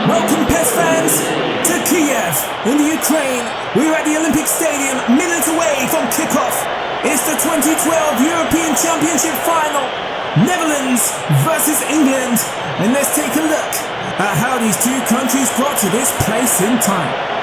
Welcome PES fans to Kiev in the Ukraine. We're at the Olympic Stadium minutes away from kickoff. It's the 2012 European Championship final. Netherlands versus England. And let's take a look at how these two countries got to this place in time.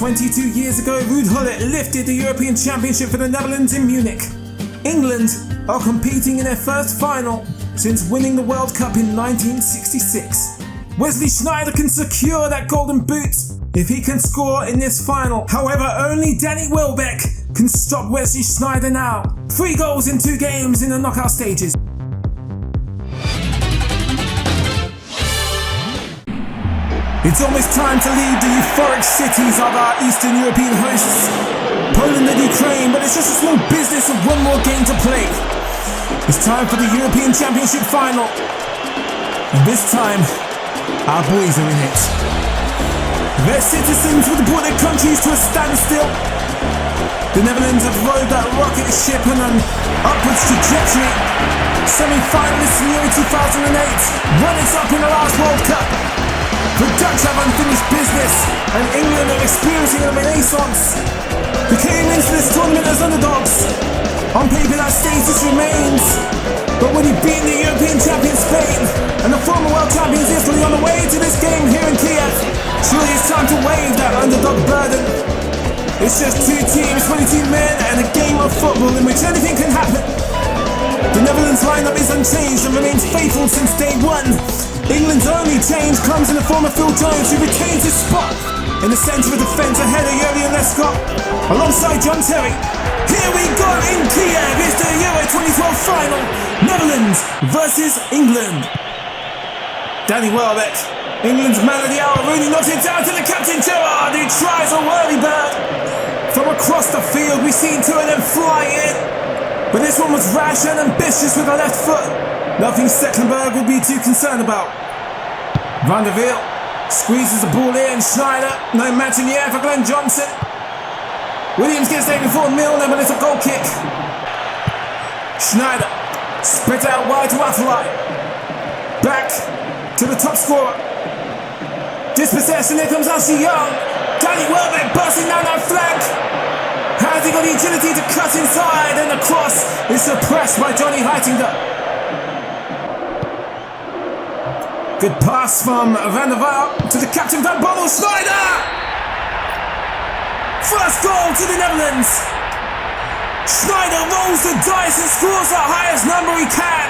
"22 years ago, Riots lifted the European Championship for the Netherlands in Munich. England are competing in their first final since winning the World Cup in 1966. Wesley Sneijder can secure that golden boot if he can score in this final. However, only Danny Welbeck can stop Wesley Sneijder now. 3 goals in 2 games in the knockout stages. It's almost time to leave the euphoric cities of our Eastern European hosts, Poland and Ukraine, but it's just a small business of one more game to play. It's time for the European Championship final. And this time, our boys are in it. Their citizens would have brought their countries to a standstill. The Netherlands have rode that rocket ship on an upwards trajectory. Semi-finalists in Euro 2008, runners-up in the last World Cup. The Dutch have unfinished business, and England are experiencing a renaissance. They came into this tournament as underdogs. On paper that status remains, but when you beat the European champion Spain and the former world champions Italy on the way to this game here in Kiev, surely it's time to wave that underdog burden. It's just 2 teams, 22 men, and a game of football in which anything can happen. The Netherlands lineup is unchanged and remains faithful since day one. England's only change comes in the form of Phil Jones, who retains his spot in the centre of defence ahead of Julian Lescott, alongside John Terry. Here we go in Kiev, it's the Euro 2012 final, Netherlands versus England. Danny Welbeck, England's man of the hour, really knocks it down to the captain Gerrard, who tries a whirly bird. From across the field, we've seen 2 of them fly in, but this one was rash and ambitious with the left foot. Nothing Stecklenburg will be too concerned about. Van der Wiel squeezes the ball in. Sneijder, no match in the air for Glenn Johnson. Williams gets there before Milner, but it's a goal kick. Sneijder spreads out wide to Athalai. Back to the top scorer. Dispossessed, and here comes Ashley Young. Danny Welbeck bursting down that flank. Has he got the agility to cut inside, and the cross is suppressed by Johnny Heitinga. Good pass from Van der Waal to the captain Van Bommel. Sneijder! First goal to the Netherlands. Sneijder rolls the dice and scores the highest number he can.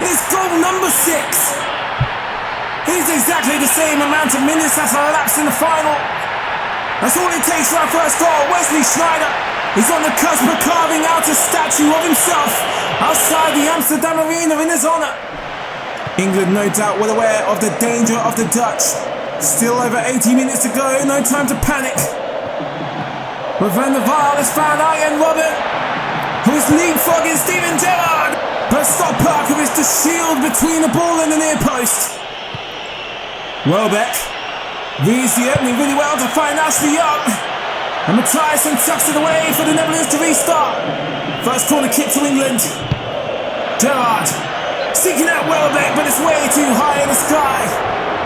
It's goal number 6. He's exactly the same amount of minutes that's elapsed in the final. That's all it takes for our first goal. Wesley Sneijder is on the cusp of carving out a statue of himself outside the Amsterdam Arena in his honour. England no doubt well aware of the danger of the Dutch. Still over 80 minutes to go, no time to panic. But Van der Vaart has found Arjen Robben, who is leapfrogging Steven Gerrard. But Scott Parker is the shield between the ball and the near post. Welbeck reads the opening really well to find Ashley Young. And Matthijssen tucks it away for the Netherlands to restart. First corner kick to England. Gerrard seeking out Welbeck, but it's way too high in the sky.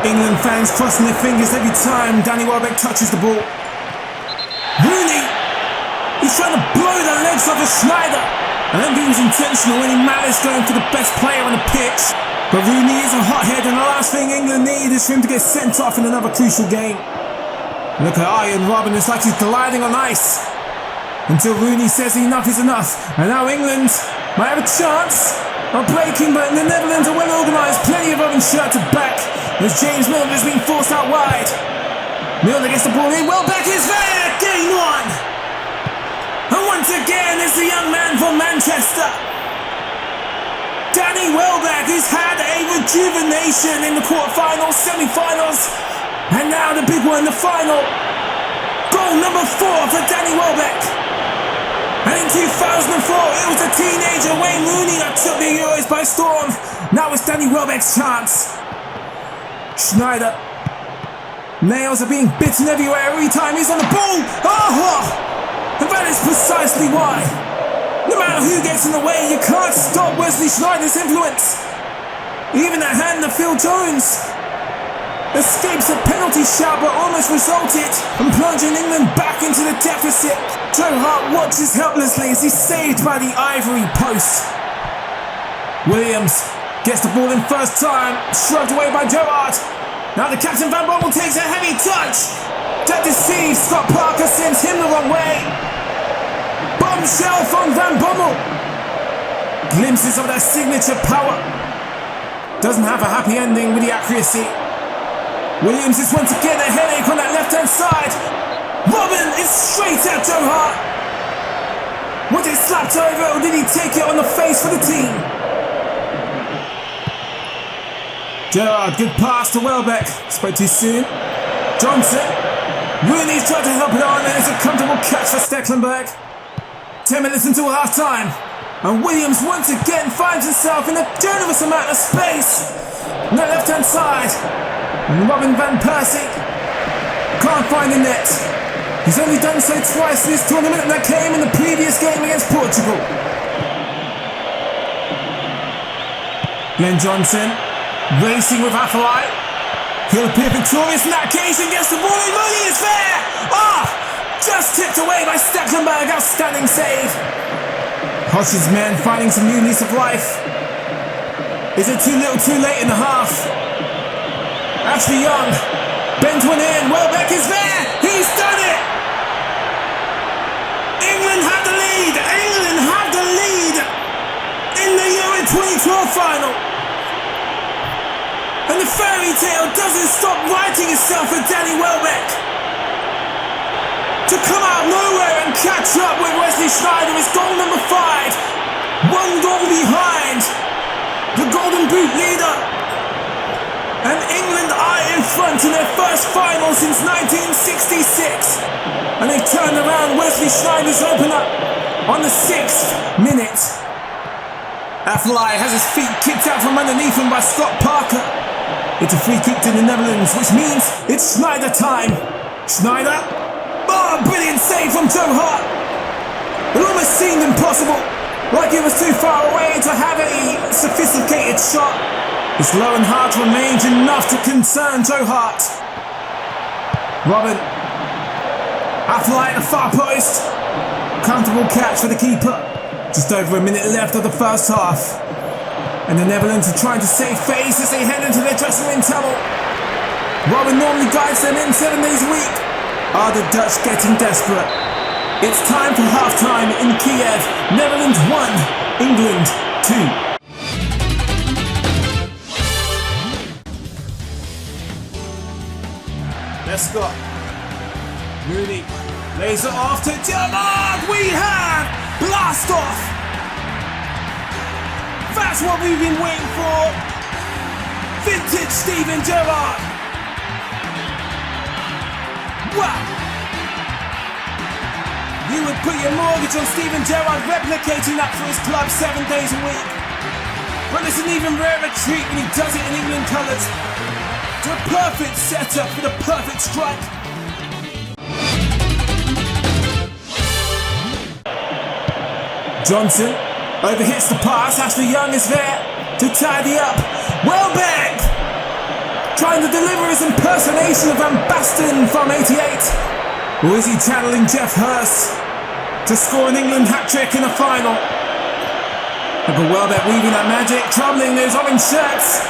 England fans crossing their fingers every time Danny Welbeck touches the ball. Rooney! He's trying to blow the legs off of Sneijder. I don't think it was intentional, any malice going for the best player on the pitch. But Rooney is a hothead, and the last thing England need is for him to get sent off in another crucial game. Look at Arjen Robben, it's like he's gliding on ice. Until Rooney says enough is enough. And now England might have a chance of breaking, but the Netherlands are well organised. Plenty of open shirt to back as James Milner has been forced out wide. Milner gets the ball in, Welbeck is there! Game on! And once again it's the young man from Manchester. Danny Welbeck has had a rejuvenation in the quarterfinals, semi-finals, and now the big one, the final. Goal number 4 for Danny Welbeck. And in 2004, it was a teenager, Wayne Rooney, that took the Euros by storm. Now it's Danny Welbeck's chance. Sneijder. Nails are being bitten everywhere every time he's on the ball. Oh! And that is precisely why. No matter who gets in the way, you can't stop Wesley Sneijder's influence. Even the hand of Phil Jones escapes a penalty shot, but almost resulted in plunging England back into the deficit. Joe Hart watches helplessly as he's saved by the ivory post. Williams gets the ball in first time, shrugged away by Gerrard. Now the captain Van Bommel takes a heavy touch. That deceives Scott Parker, sends him the wrong way. Bombshell from Van Bommel. Glimpses of that signature power. Doesn't have a happy ending with the accuracy. Williams is once again a headache on that left-hand side. Robben is straight at Joe Hart. Was it slapped over or did he take it on the face for the team? Gerrard, good pass to Welbeck. Spoke too soon. Johnson. Rooney's tried to help it on and it's a comfortable catch for Stekelenburg. 10 minutes until half-time. And Williams once again finds himself in a generous amount of space on the left-hand side. And Robin van Persie can't find the net. He's only done so twice in this tournament, and that came in the previous game against Portugal. Glenn Johnson racing with Afellay. He'll appear victorious in that occasion, gets the ball in, Rooney is there! Just tipped away by Stekelenburg, outstanding save. Hodg's men finding some new lease of life. Is it too little too late in the half? Ashley Young bent one in, Welbeck is there! He's done it! England have the lead! England have the lead in the Euro 2012 final! And the fairy tale doesn't stop writing itself for Danny Welbeck. To come out of nowhere and catch up with Wesley Sneijder is goal number 5. One goal behind the Golden Boot leader. And England are in front in their first final since 1966. And they've turned around Wesley Sneijder's opener on the 6th minute. Afellay has his feet kicked out from underneath him by Scott Parker. It's a free kick to the Netherlands, which means it's Sneijder time. Sneijder. Oh, brilliant save from Joe Hart. It almost seemed impossible, like it was too far away to have a sophisticated shot. His low and hard remains enough to concern Joe Hart. Robben. Afellay at the far post. Comfortable catch for the keeper. Just over a minute left of the first half. And the Netherlands are trying to save face as they head into their dressing room tunnel. Robben normally guides them in 7 days a week. Are the Dutch getting desperate? It's time for half-time in Kiev. Netherlands 1, England 2. Let's go. Rooney lays it off to Gerrard. We have blast off. That's what we've been waiting for. Vintage Steven Gerrard. Wow. You would put your mortgage on Steven Gerrard replicating that for his club 7 days a week. But it's an even rarer treat when he does it in England colours. To a perfect setup for the perfect strike. Johnson overhits the pass. Ashley Young is there to tidy up. Welbeck trying to deliver his impersonation of Van Basten from 88. Or is he channeling Jeff Hurst to score an England hat-trick in the final? Look at Welbeck weaving that magic, troubling those orange shirts.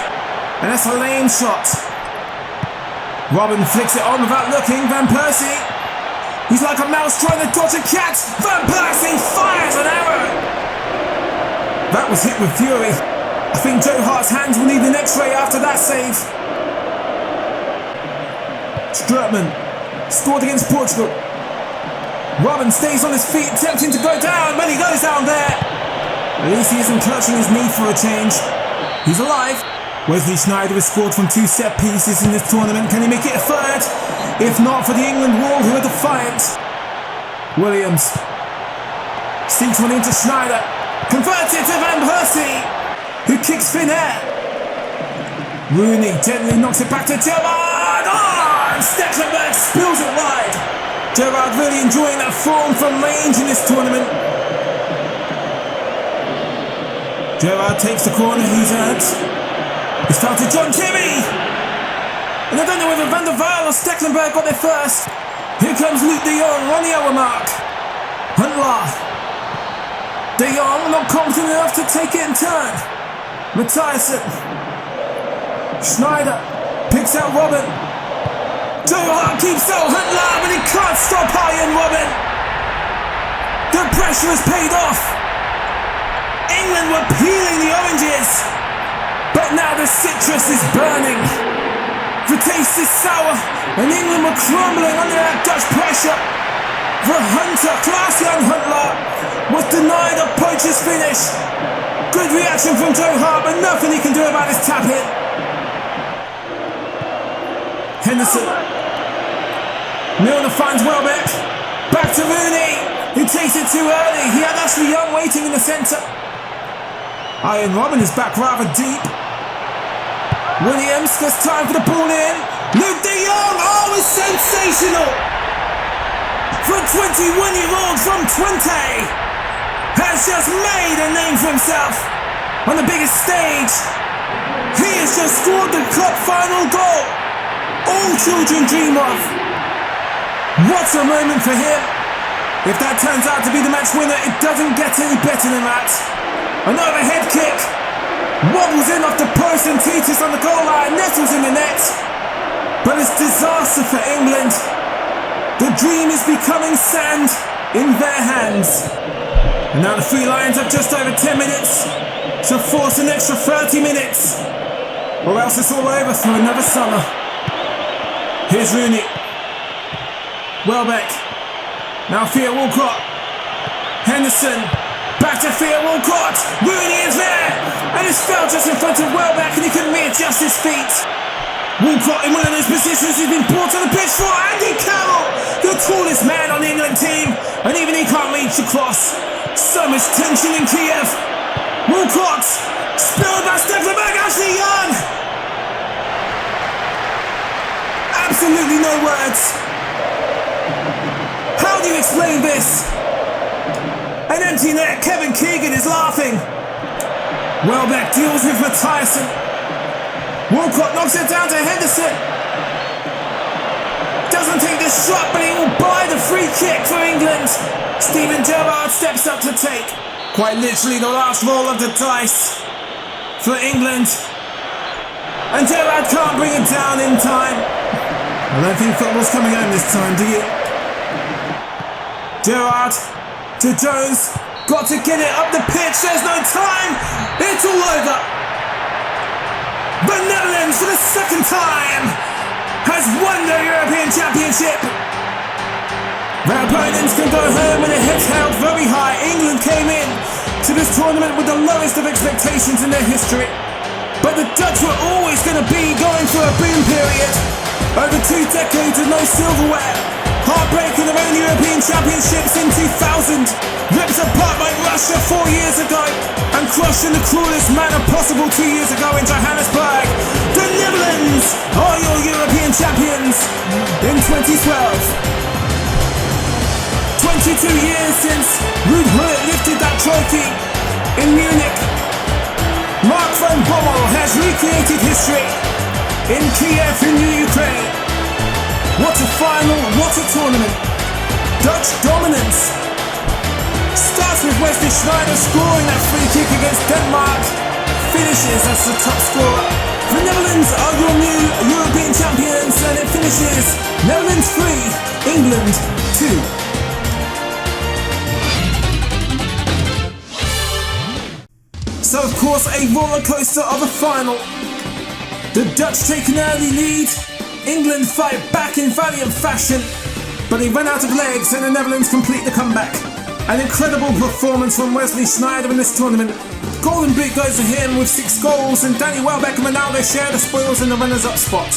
And that's a lane shot. Robin flicks it on without looking. Van Persie, he's like a mouse trying to dodge a cat. Van Persie fires an arrow. That was hit with fury. I think Joe Hart's hands will need an X-ray after that save. Strootman scored against Portugal. Robin stays on his feet, attempting to go down, but he goes down there. At least he isn't clutching his knee for a change. He's alive. Wesley Sneijder has scored from 2 set pieces in this tournament. Can he make it a third? If not, for the England wall, who are defiant. Williams sinks one into Sneijder. Converts it to Van Persie, who kicks thin air. Rooney gently knocks it back to Gerrard. And Stecklenburg spills it wide. Gerrard really enjoying that form from range in this tournament. Gerrard takes the corner he's earned. It's down to John Terry. And I don't know whether Van der Vaart or Stecklenburg got there first. Here comes Luke de Jong on the hour mark. Huntelaar. De Jong not confident enough to take it and turn. Matthijssen. Sneijder picks out Robin. Joe Hart keeps out Huntelaar, but he can't stop Iron Robin. The pressure has paid off. England were peeling the oranges, but now the citrus is burning. The taste is sour, and England were crumbling under that Dutch pressure. The hunter, Klaas-Jan Huntelaar, was denied a poacher's finish. Good reaction from Joe Hart, but nothing he can do about his tap in. Henderson. Milner finds Welbeck. Back to Rooney, who takes it too early. He had Ashley Young waiting in the centre. Iron Robin is back rather deep. Williams gets time for the ball in. Luke de Jong, oh, it's sensational! For a 21-year-old from Twente, has just made a name for himself on the biggest stage. He has just scored the cup final goal all children dream of. What a moment for him. If that turns out to be the match winner, it doesn't get any better than that. Another head kick. Wobbles in off the post and teeters on the goal line, nettles in the net. But it's disaster for England. The dream is becoming sand in their hands. And now the Three Lions have just over 10 minutes to force an extra 30 minutes. Or else it's all over for another summer. Here's Rooney. Welbeck. Now Theo Walcott. Henderson. Back to Theo Walcott. Rooney is there. And it's fell just in front of Welbeck and he couldn't readjust his feet. Walcott in one of those positions he's been brought on the pitch for. Andy Carroll, the tallest man on the England team. And even he can't reach across. So much tension in Kiev. Walcott. Spilled by Stecklenburg. Ashley Young. Absolutely no words. How do you explain this? An empty net. Kevin Keegan is laughing. Welbeck deals with Matthijssen. Walcott knocks it down to Henderson. Doesn't take the shot, but he will buy the free kick for England. Steven Gerrard steps up to take, quite literally, the last roll of the dice for England. And Gerrard can't bring it down in time. I don't think football's coming home this time, do you? Gerrard to Jones. Got to get it up the pitch. There's no time. It's all over. The Netherlands, for the second time, has won the European Championship. Their opponents can go home with their heads held very high. England came in to this tournament with the lowest of expectations in their history. But the Dutch were always going to be going through a boom period. Over 2 decades of no silverware. Heartbreaking their own European Championships in 2000. Ripped apart by Russia 4 years ago. And crushed in the cruelest manner possible 2 years ago in Johannesburg. The Netherlands are your European champions in 2012. 22 years since Ruud Gullit lifted that trophy in Munich. Mark van Bommel has recreated history in Kiev in Ukraine. What a final, what a tournament. Dutch dominance. Starts with Wesley Sneijder scoring that free kick against Denmark. Finishes as the top scorer. The Netherlands are your new European champions, and it finishes Netherlands 3, England 2. So of course a roller coaster of a final. The Dutch take an early lead. England fight back in valiant fashion, but they run out of legs and the Netherlands complete the comeback. An incredible performance from Wesley Sneijder in this tournament. Golden boot goes to him with 6 goals, and Danny Welbeck and Ronaldo share the spoils in the runners-up spot.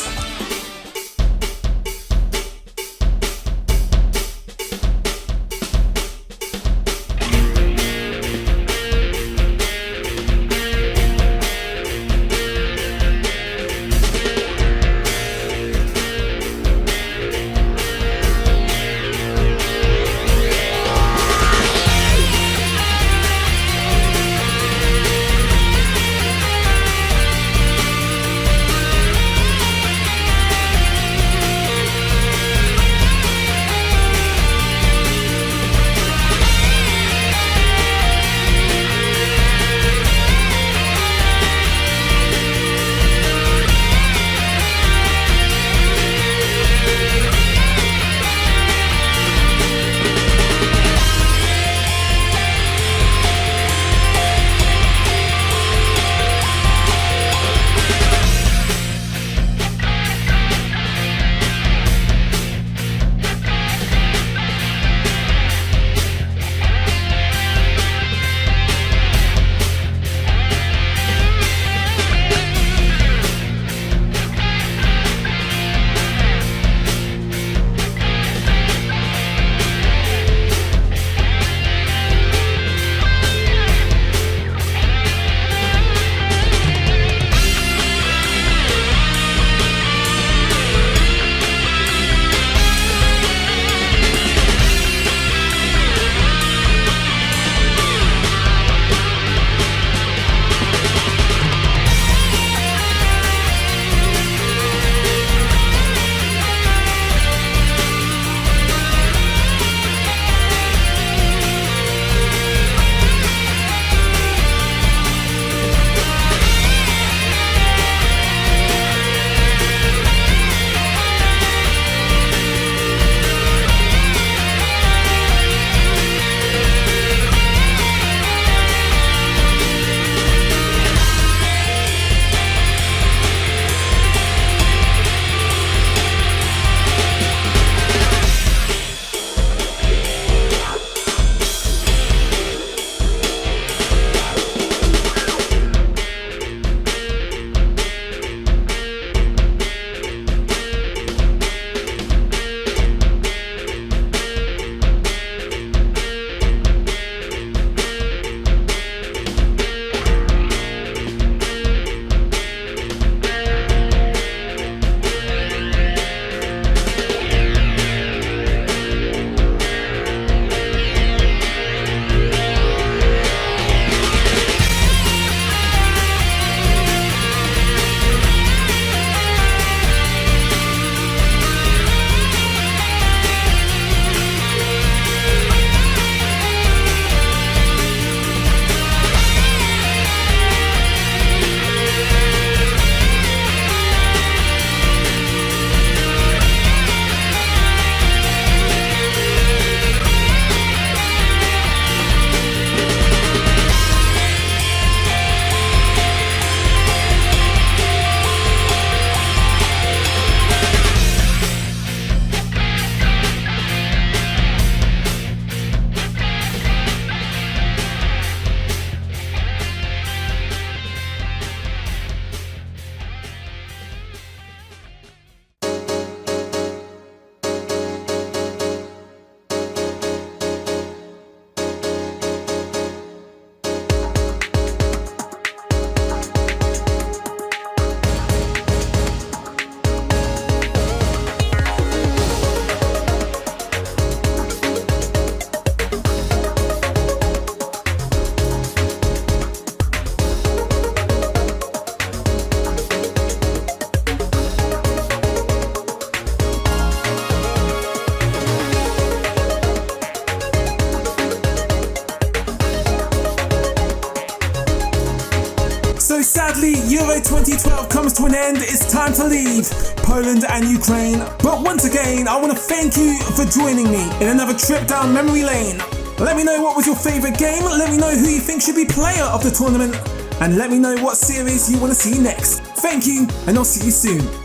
Euro 2012 comes to an end, it's time to leave Poland and Ukraine. But once again, I want to thank you for joining me in another trip down memory lane. Let me know what was your favourite game, let me know who you think should be player of the tournament, and let me know what series you want to see next. Thank you, and I'll see you soon.